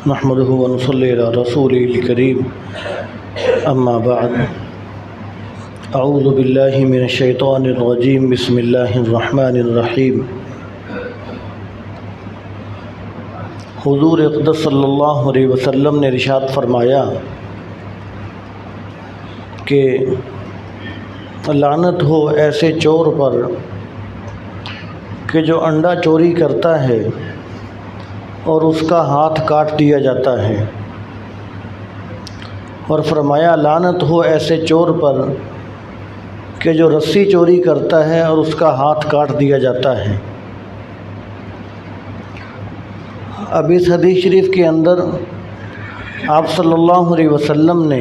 نحمده ونصلي على رسوله الكريم اما بعد اعوذ باللہ من الشیطان الرجیم بسم اللہ الرحمن الرحیم۔ حضور اقدس صلی اللہ علیہ وسلم نے ارشاد فرمایا کہ لعنت ہو ایسے چور پر کہ جو انڈا چوری کرتا ہے اور اس کا ہاتھ کاٹ دیا جاتا ہے، اور فرمایا لعنت ہو ایسے چور پر کہ جو رسی چوری کرتا ہے اور اس کا ہاتھ کاٹ دیا جاتا ہے۔ اب اس حدیث شریف کے اندر آپ صلی اللہ علیہ وسلم نے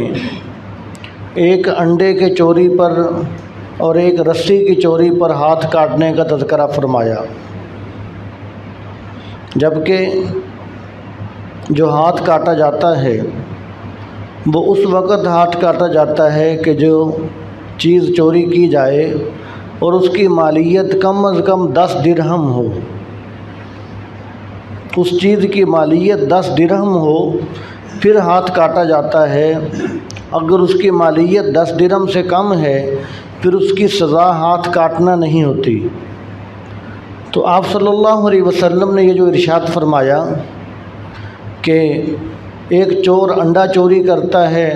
ایک انڈے کے چوری پر اور ایک رسی کی چوری پر ہاتھ کاٹنے کا تذکرہ فرمایا، جبکہ جو ہاتھ کاٹا جاتا ہے وہ اس وقت ہاتھ کاٹا جاتا ہے کہ جو چیز چوری کی جائے اور اس کی مالیت کم از کم 10 درہم ہو، اس چیز کی مالیت 10 درہم ہو پھر ہاتھ کاٹا جاتا ہے۔ اگر اس کی مالیت 10 درہم سے کم ہے پھر اس کی سزا ہاتھ کاٹنا نہیں ہوتی۔ تو آپ صلی اللہ علیہ وسلم نے یہ جو ارشاد فرمایا کہ ایک چور انڈا چوری کرتا ہے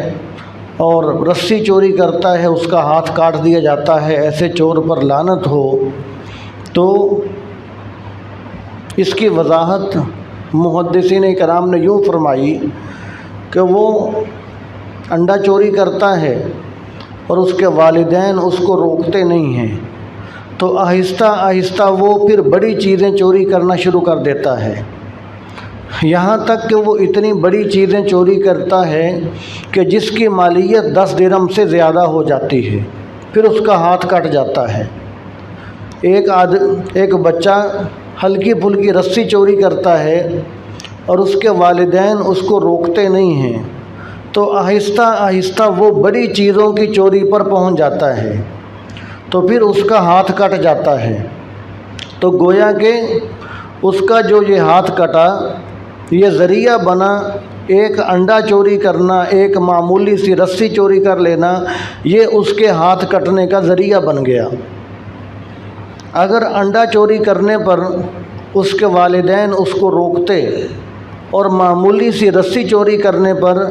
اور رسی چوری کرتا ہے، اس کا ہاتھ کاٹ دیا جاتا ہے، ایسے چور پر لعنت ہو، تو اس کی وضاحت محدثین کرام نے یوں فرمائی کہ وہ انڈا چوری کرتا ہے اور اس کے والدین اس کو روکتے نہیں ہیں، تو آہستہ آہستہ وہ پھر بڑی چیزیں چوری کرنا شروع کر دیتا ہے، یہاں تک کہ وہ اتنی بڑی چیزیں چوری کرتا ہے کہ جس کی مالیت 10 درہم سے زیادہ ہو جاتی ہے، پھر اس کا ہاتھ کٹ جاتا ہے۔ ایک بچہ ہلکی پھلکی رسی چوری کرتا ہے اور اس کے والدین اس کو روکتے نہیں ہیں، تو آہستہ آہستہ وہ بڑی چیزوں کی چوری پر پہنچ جاتا ہے، تو پھر اس کا ہاتھ کٹ جاتا ہے۔ تو گویا کہ اس کا جو یہ ہاتھ کٹا یہ ذریعہ بنا، ایک انڈا چوری کرنا، ایک معمولی سی رسی چوری کر لینا، یہ اس کے ہاتھ کٹنے کا ذریعہ بن گیا۔ اگر انڈا چوری کرنے پر اس کے والدین اس کو روکتے اور معمولی سی رسی چوری کرنے پر،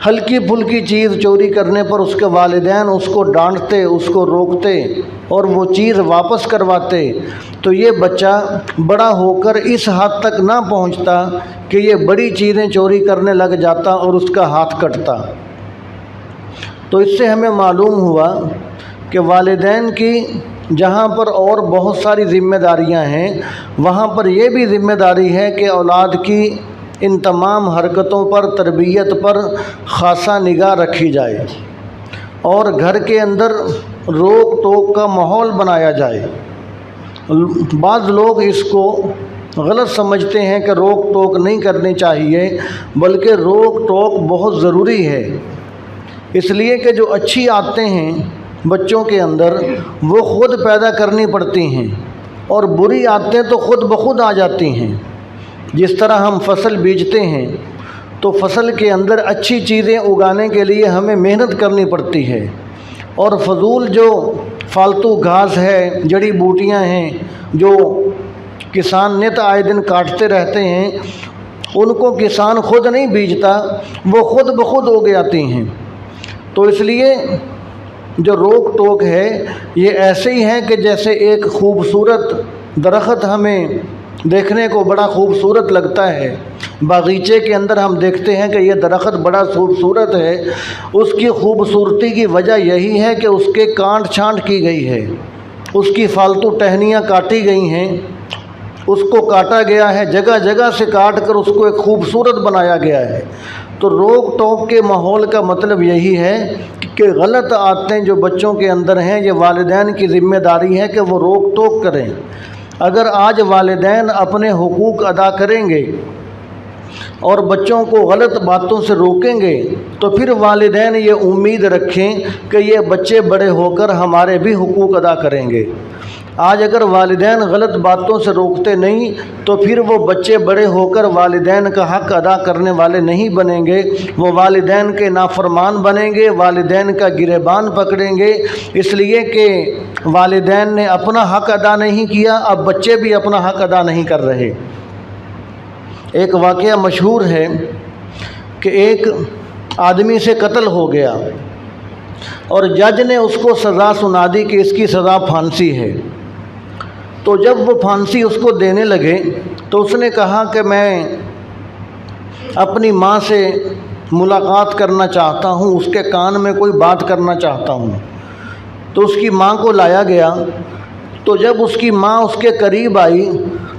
ہلکی پھلکی چیز چوری کرنے پر اس کے والدین اس کو ڈانٹتے، اس کو روکتے اور وہ چیز واپس کرواتے، تو یہ بچہ بڑا ہو کر اس حد تک نہ پہنچتا کہ یہ بڑی چیزیں چوری کرنے لگ جاتا اور اس کا ہاتھ کٹتا۔ تو اس سے ہمیں معلوم ہوا کہ والدین کی جہاں پر اور بہت ساری ذمہ داریاں ہیں، وہاں پر یہ بھی ذمہ داری ہے کہ اولاد کی ان تمام حرکتوں پر، تربیت پر خاصا نگاہ رکھی جائے اور گھر کے اندر روک ٹوک کا ماحول بنایا جائے۔ بعض لوگ اس کو غلط سمجھتے ہیں کہ روک ٹوک نہیں کرنی چاہیے، بلکہ روک ٹوک بہت ضروری ہے، اس لیے کہ جو اچھی عادتیں ہیں بچوں کے اندر وہ خود پیدا کرنی پڑتی ہیں اور بری عادتیں تو خود بخود آ جاتی ہیں۔ جس طرح ہم فصل بیجتے ہیں تو فصل کے اندر اچھی چیزیں اگانے کے لیے ہمیں محنت کرنی پڑتی ہے، اور فضول جو فالتو گھاس ہے، جڑی بوٹیاں ہیں جو کسان نت آئے دن کاٹتے رہتے ہیں، ان کو کسان خود نہیں بیجتا، وہ خود بخود اگ جاتی ہیں۔ تو اس لیے جو روک ٹوک ہے یہ ایسے ہی ہے کہ جیسے ایک خوبصورت درخت ہمیں دیکھنے کو بڑا خوبصورت لگتا ہے، باغیچے کے اندر ہم دیکھتے ہیں کہ یہ درخت بڑا خوبصورت ہے، اس کی خوبصورتی کی وجہ یہی ہے کہ اس کے کانٹ چھانٹ کی گئی ہے، اس کی فالتو ٹہنیاں کاٹی گئی ہیں، اس کو کاٹا گیا ہے، جگہ جگہ سے کاٹ کر اس کو ایک خوبصورت بنایا گیا ہے۔ تو روک ٹوک کے ماحول کا مطلب یہی ہے کہ غلط عادتیں جو بچوں کے اندر ہیں یہ والدین کی ذمہ داری ہے کہ وہ روک ٹوک کریں۔ اگر آج والدین اپنے حقوق ادا کریں گے اور بچوں کو غلط باتوں سے روکیں گے تو پھر والدین یہ امید رکھیں کہ یہ بچے بڑے ہو کر ہمارے بھی حقوق ادا کریں گے۔ آج اگر والدین غلط باتوں سے روکتے نہیں تو پھر وہ بچے بڑے ہو کر والدین کا حق ادا کرنے والے نہیں بنیں گے، وہ والدین کے نافرمان بنیں گے، والدین کا گریبان پکڑیں گے، اس لیے کہ والدین نے اپنا حق ادا نہیں کیا، اب بچے بھی اپنا حق ادا نہیں کر رہے۔ ایک واقعہ مشہور ہے کہ ایک آدمی سے قتل ہو گیا اور جج نے اس کو سزا سنا دی کہ اس کی سزا پھانسی ہے۔ تو جب وہ پھانسی اس کو دینے لگے تو اس نے کہا کہ میں اپنی ماں سے ملاقات کرنا چاہتا ہوں، اس کے کان میں کوئی بات کرنا چاہتا ہوں۔ تو اس کی ماں کو لایا گیا، تو جب اس کی ماں اس کے قریب آئی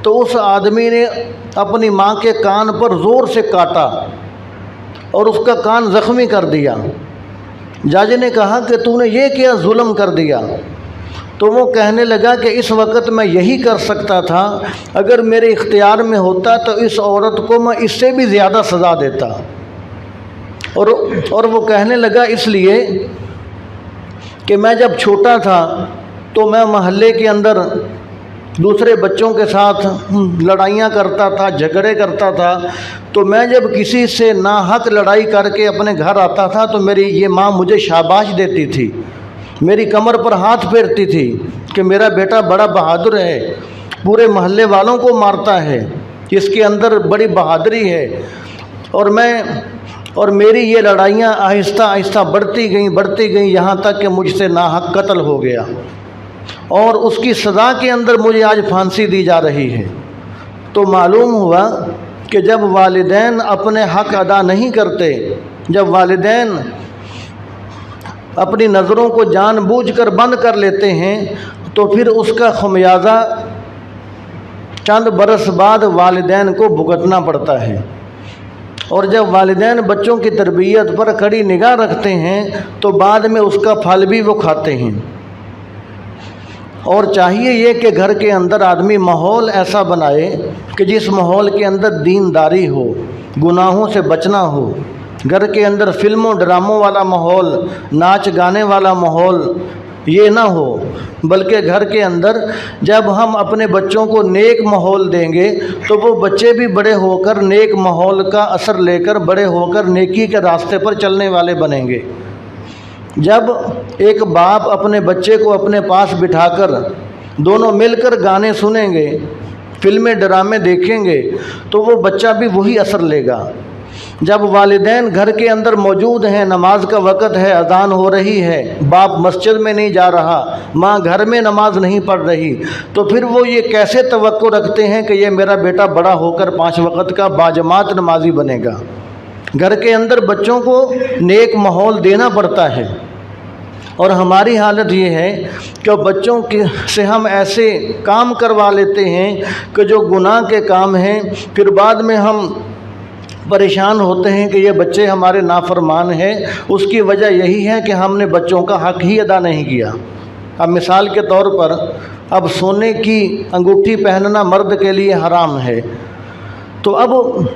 تو اس آدمی نے اپنی ماں کے کان پر زور سے کاٹا اور اس کا کان زخمی کر دیا۔ جج نے کہا کہ تو نے یہ کیا ظلم کر دیا؟ تو وہ کہنے لگا کہ اس وقت میں یہی کر سکتا تھا، اگر میرے اختیار میں ہوتا تو اس عورت کو میں اس سے بھی زیادہ سزا دیتا۔ اور وہ کہنے لگا اس لیے کہ میں جب چھوٹا تھا تو میں محلے کے اندر دوسرے بچوں کے ساتھ لڑائیاں کرتا تھا، جھگڑے کرتا تھا، تو میں جب کسی سے ناحق لڑائی کر کے اپنے گھر آتا تھا تو میری یہ ماں مجھے شاباش دیتی تھی، میری کمر پر ہاتھ پھیرتی تھی کہ میرا بیٹا بڑا بہادر ہے، پورے محلے والوں کو مارتا ہے، اس کے اندر بڑی بہادری ہے۔ اور میری یہ لڑائیاں آہستہ آہستہ بڑھتی گئیں یہاں تک کہ مجھ سے ناحق قتل ہو گیا، اور اس کی سزا کے اندر مجھے آج پھانسی دی جا رہی ہے۔ تو معلوم ہوا کہ جب والدین اپنے حق ادا نہیں کرتے، جب والدین اپنی نظروں کو جان بوجھ کر بند کر لیتے ہیں تو پھر اس کا خمیازہ چند برس بعد والدین کو بھگتنا پڑتا ہے۔ اور جب والدین بچوں کی تربیت پر کڑی نگاہ رکھتے ہیں تو بعد میں اس کا پھل بھی وہ کھاتے ہیں۔ اور چاہیے یہ کہ گھر کے اندر آدمی ماحول ایسا بنائے کہ جس ماحول کے اندر دینداری ہو، گناہوں سے بچنا ہو، گھر کے اندر فلموں ڈراموں والا ماحول، ناچ گانے والا ماحول یہ نہ ہو، بلکہ گھر کے اندر جب ہم اپنے بچوں کو نیک ماحول دیں گے تو وہ بچے بھی بڑے ہو کر نیک ماحول کا اثر لے کر بڑے ہو کر نیکی کے راستے پر چلنے والے بنیں گے۔ جب ایک باپ اپنے بچے کو اپنے پاس بٹھا کر دونوں مل کر گانے سنیں گے، فلمیں ڈرامے دیکھیں گے تو وہ بچہ بھی وہی اثر لے گا۔ جب والدین گھر کے اندر موجود ہیں، نماز کا وقت ہے، اذان ہو رہی ہے، باپ مسجد میں نہیں جا رہا، ماں گھر میں نماز نہیں پڑھ رہی، تو پھر وہ یہ کیسے توقع رکھتے ہیں کہ یہ میرا بیٹا بڑا ہو کر 5 وقت کا باجماعت نمازی بنے گا؟ گھر کے اندر بچوں کو نیک ماحول دینا پڑتا ہے۔ اور ہماری حالت یہ ہے کہ بچوں سے ہم ایسے کام کروا لیتے ہیں کہ جو گناہ کے کام ہیں، پھر بعد میں ہم پریشان ہوتے ہیں کہ یہ بچے ہمارے نافرمان ہیں۔ اس کی وجہ یہی ہے کہ ہم نے بچوں کا حق ہی ادا نہیں کیا۔ اب مثال کے طور پر اب سونے کی انگوٹھی پہننا مرد کے لیے حرام ہے، تو اب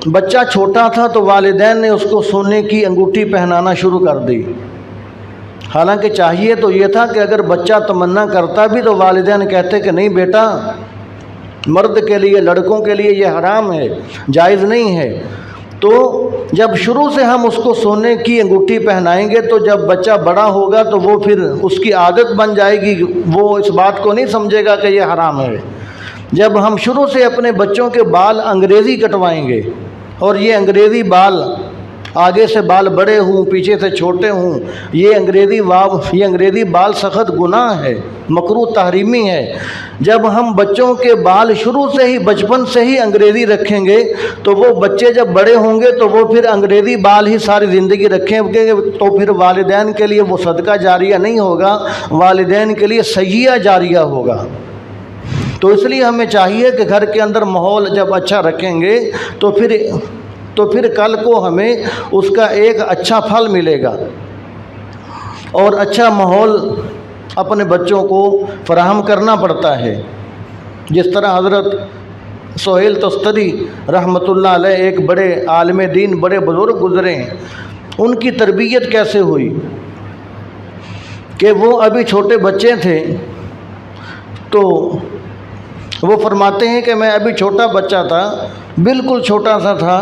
بچہ چھوٹا تھا تو والدین نے اس کو سونے کی انگوٹھی پہنانا شروع کر دی۔ حالانکہ چاہیے تو یہ تھا کہ اگر بچہ تمنا کرتا بھی تو والدین کہتے کہ نہیں بیٹا، مرد کے لیے، لڑکوں کے لیے یہ حرام ہے، جائز نہیں ہے۔ تو جب شروع سے ہم اس کو سونے کی انگوٹھی پہنائیں گے تو جب بچہ بڑا ہوگا تو وہ پھر اس کی عادت بن جائے گی، وہ اس بات کو نہیں سمجھے گا کہ یہ حرام ہے۔ جب ہم شروع سے اپنے بچوں کے بال انگریزی کٹوائیں گے، اور یہ انگریزی بال آگے سے بال بڑے ہوں، پیچھے سے چھوٹے ہوں، یہ انگریزی بال سخت گناہ ہے، مکروہ تحریمی ہے۔ جب ہم بچوں کے بال شروع سے ہی، بچپن سے ہی انگریزی رکھیں گے تو وہ بچے جب بڑے ہوں گے تو وہ پھر انگریزی بال ہی ساری زندگی رکھیں گے، تو پھر والدین کے لیے وہ صدقہ جاریہ نہیں ہوگا، والدین کے لیے سیئہ جاریہ ہوگا۔ تو اس لیے ہمیں چاہیے کہ گھر کے اندر ماحول جب اچھا رکھیں گے تو پھر کل کو ہمیں اس کا ایک اچھا پھل ملے گا۔ اور اچھا ماحول اپنے بچوں کو فراہم کرنا پڑتا ہے۔ جس طرح حضرت سہیل تستری رحمۃ اللہ علیہ ایک بڑے عالم دین، بڑے بزرگ گزرے ہیں، ان کی تربیت کیسے ہوئی کہ وہ ابھی چھوٹے بچے تھے تو وہ فرماتے ہیں کہ میں ابھی چھوٹا بچہ تھا، بالکل چھوٹا سا تھا،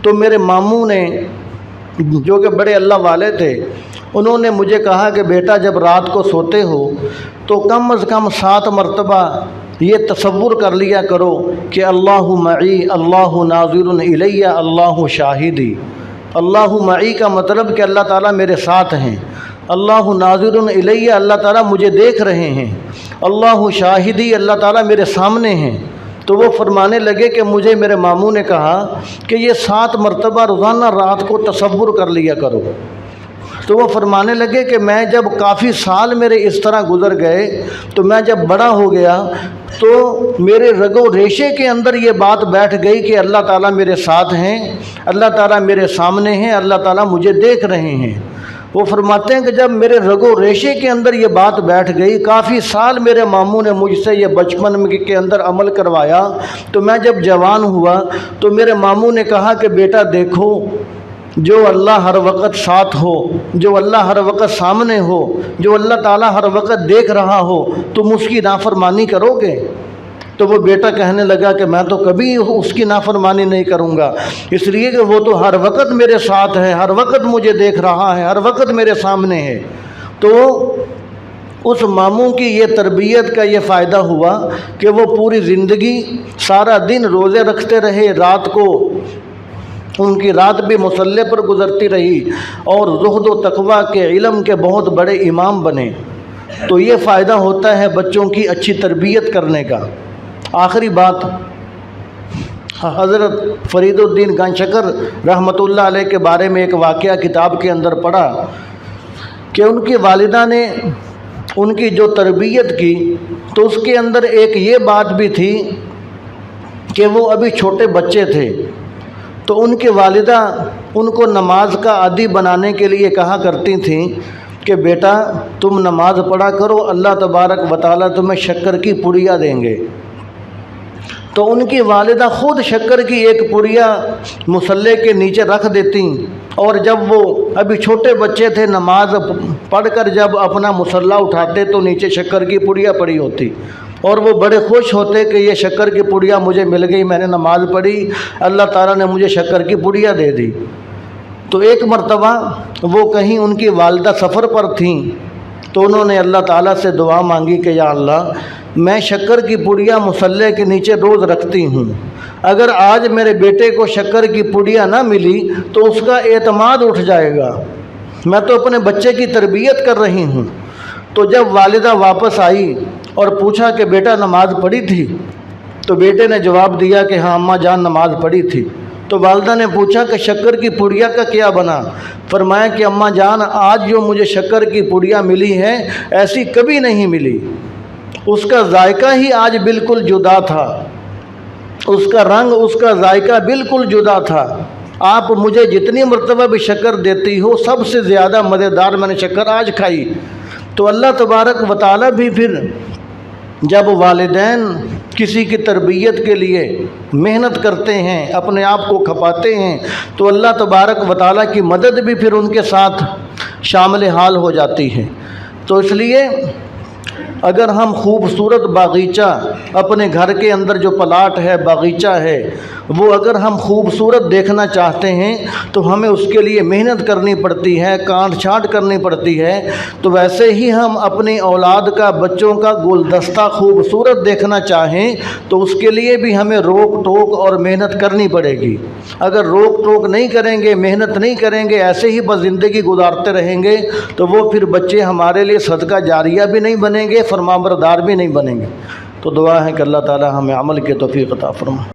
تو میرے ماموں نے جو کہ بڑے اللہ والے تھے، انہوں نے مجھے کہا کہ بیٹا جب رات کو سوتے ہو تو کم از کم 7 مرتبہ یہ تصور کر لیا کرو کہ اللہ معی، اللہ ناظر الی، اللہ شاہدی۔ اللہ معی کا مطلب کہ اللہ تعالیٰ میرے ساتھ ہیں، اللہ ناظر الی، اللہ تعالیٰ مجھے دیکھ رہے ہیں، اللہ شاہدی، اللہ تعالیٰ میرے سامنے ہیں۔ تو وہ فرمانے لگے کہ مجھے میرے ماموں نے کہا کہ یہ 7 مرتبہ روزانہ رات کو تصور کر لیا کرو۔ تو وہ فرمانے لگے کہ میں جب کافی سال میرے اس طرح گزر گئے تو میں جب بڑا ہو گیا تو میرے رگ و ریشے کے اندر یہ بات بیٹھ گئی کہ اللہ تعالیٰ میرے ساتھ ہیں، اللہ تعالیٰ میرے سامنے ہیں، اللہ تعالیٰ مجھے دیکھ رہے ہیں۔ وہ فرماتے ہیں کہ جب میرے رگ و ریشے کے اندر یہ بات بیٹھ گئی، کافی سال میرے ماموں نے مجھ سے یہ بچپن کے اندر عمل کروایا، تو میں جب جوان ہوا تو میرے ماموں نے کہا کہ بیٹا دیکھو، جو اللہ ہر وقت ساتھ ہو، جو اللہ ہر وقت سامنے ہو، جو اللہ تعالیٰ ہر وقت دیکھ رہا ہو، تم اس کی نافرمانی کرو گے؟ تو وہ بیٹا کہنے لگا کہ میں تو کبھی اس کی نافرمانی نہیں کروں گا، اس لیے کہ وہ تو ہر وقت میرے ساتھ ہے، ہر وقت مجھے دیکھ رہا ہے، ہر وقت میرے سامنے ہے۔ تو اس ماموں کی یہ تربیت کا یہ فائدہ ہوا کہ وہ پوری زندگی سارا دن روزے رکھتے رہے، رات کو ان کی رات بھی مصلی پر گزرتی رہی اور زہد و تقویٰ کے علم کے بہت بڑے امام بنے۔ تو یہ فائدہ ہوتا ہے بچوں کی اچھی تربیت کرنے کا۔ آخری بات، حضرت فرید الدین گنج شکر رحمۃ اللہ علیہ کے بارے میں ایک واقعہ کتاب کے اندر پڑھا کہ ان کی والدہ نے ان کی جو تربیت کی تو اس کے اندر ایک یہ بات بھی تھی کہ وہ ابھی چھوٹے بچے تھے، تو ان کی والدہ ان کو نماز کا عادی بنانے کے لیے کہا کرتی تھیں کہ بیٹا تم نماز پڑھا کرو، اللہ تبارک و تعالیٰ تمہیں شکر کی پڑیا دیں گے۔ تو ان کی والدہ خود شکر کی ایک پڑیا مصلی کے نیچے رکھ دیتی، اور جب وہ ابھی چھوٹے بچے تھے نماز پڑھ کر جب اپنا مصلی اٹھاتے تو نیچے شکر کی پڑیا پڑی ہوتی، اور وہ بڑے خوش ہوتے کہ یہ شکر کی پڑیا مجھے مل گئی، میں نے نماز پڑھی، اللہ تعالیٰ نے مجھے شکر کی پڑیا دے دی۔ تو ایک مرتبہ وہ کہیں ان کی والدہ سفر پر تھیں تو انہوں نے اللہ تعالیٰ سے دعا مانگی کہ یا اللہ میں شکر کی پڑیا مصلی کے نیچے روز رکھتی ہوں، اگر آج میرے بیٹے کو شکر کی پڑیا نہ ملی تو اس کا اعتماد اٹھ جائے گا، میں تو اپنے بچے کی تربیت کر رہی ہوں۔ تو جب والدہ واپس آئی اور پوچھا کہ بیٹا نماز پڑھی تھی؟ تو بیٹے نے جواب دیا کہ ہاں اماں جان نماز پڑھی تھی۔ تو والدہ نے پوچھا کہ شکر کی پڑیا کا کیا بنا؟ فرمایا کہ اماں جان آج جو مجھے شکر کی پڑیا ملی ہے ایسی کبھی نہیں ملی، اس کا ذائقہ ہی آج بالکل جدا تھا، اس کا رنگ، اس کا ذائقہ بالکل جدا تھا، آپ مجھے جتنی مرتبہ بھی شکر دیتی ہو سب سے زیادہ مزیدار میں نے شکر آج کھائی۔ تو اللہ تبارک و تعالیٰ بھی پھر جب والدین کسی کی تربیت کے لیے محنت کرتے ہیں، اپنے آپ کو کھپاتے ہیں، تو اللہ تبارک و تعالیٰ کی مدد بھی پھر ان کے ساتھ شامل حال ہو جاتی ہے۔ تو اس لیے اگر ہم خوبصورت باغیچہ اپنے گھر کے اندر جو پلاٹ ہے، باغیچہ ہے، وہ اگر ہم خوبصورت دیکھنا چاہتے ہیں تو ہمیں اس کے لیے محنت کرنی پڑتی ہے، کاٹ چھانٹ کرنی پڑتی ہے۔ تو ویسے ہی ہم اپنی اولاد کا، بچوں کا گلدستہ خوبصورت دیکھنا چاہیں تو اس کے لیے بھی ہمیں روک ٹوک اور محنت کرنی پڑے گی۔ اگر روک ٹوک نہیں کریں گے، محنت نہیں کریں گے، ایسے ہی بس زندگی گزارتے رہیں گے تو وہ پھر بچے ہمارے لیے صدقہ جاریہ بھی نہیں بنیں گے، فرمانبردار بھی نہیں بنیں گے۔ تو دعا ہے کہ اللہ تعالی ہمیں عمل کی توفیق عطا فرمائے۔